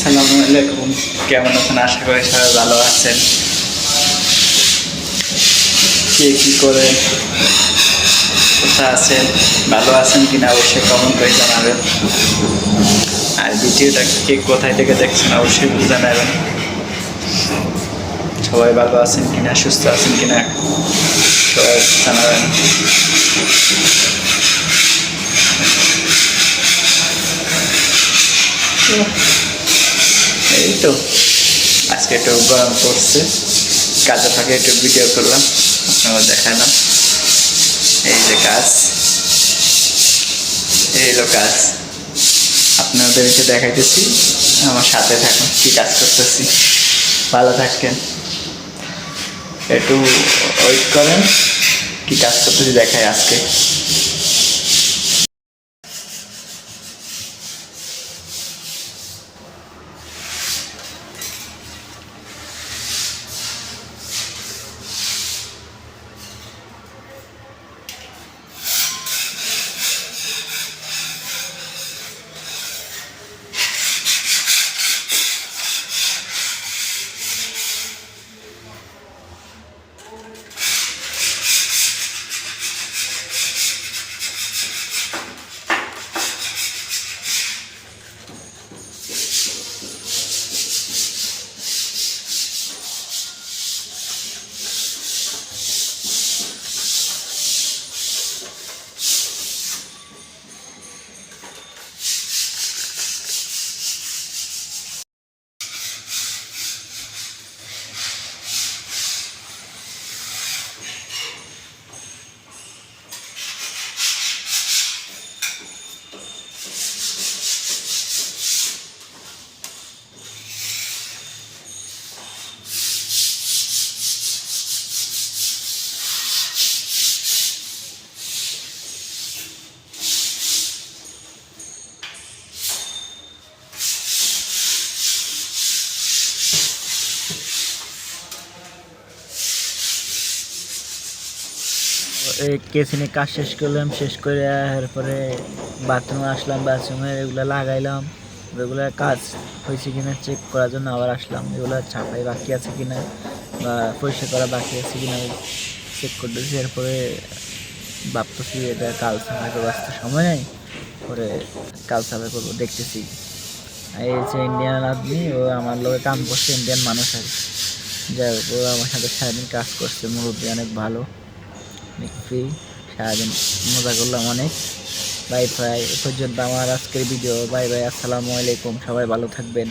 আসসালামু আলাইকুম, কেমন আছেন? আশা করি সবাই ভালো আছেন। কে কী করে, কোথায় আছেন, ভালো আছেন কিনা অবশ্যই কমেন্ট করে জানাবেন। আর ভিডিওটা কে কোথায় থেকে দেখছেন অবশ্যই জানাবেন। সবাই ভালো আছেন কিনা, সুস্থ আছেন কিনা সবাই জানাবেন। এই তো আজকে একটু গরম পড়ছে, কাজে ফাঁকে একটু ভিডিও করলাম, আপনারা দেখালাম। এই যে কাজ, এই হলো কাজ, আপনাদেরকে দেখাইতেছি। আমার সাথে থাকুন, কি কাজ করতেছি। ভালো থাকেন, একটু ওয়েট করেন, কি কাজ করতেছি দেখাই আজকে। কেসিনে কাজ শেষ করলাম, শেষ করে এরপরে বাথরুমে আসলাম, বাথরুমে এগুলো লাগাইলাম। এগুলো কাজ হয়েছে কিনা চেক করার জন্য আবার আসলাম। এগুলো ছাপাই বাকি আছে কিনা বা পরিষ্কার করা বাকি আছে কিনা চেক করতেছি। এরপরে ভাবতেছি এটা কাল সাফাই করবো, আসতে সময় নেই, পরে কাল সাফাই করবো দেখতেছি। এই যে ইন্ডিয়ান আদমি, ও আমার লোকে কাম করছে, ইন্ডিয়ান মানুষ আর যাই হোক, ও আমার সাথে সারাদিন কাজ করছে। মুরব্বী অনেক ভালো, ফ্রি, সারাদিন মজা করলাম অনেক। বাই বাই, এ পর্যন্ত আমার আজকের ভিডিও। বাই বাই, আসসালামু আলাইকুম, সবাই ভালো থাকবেন।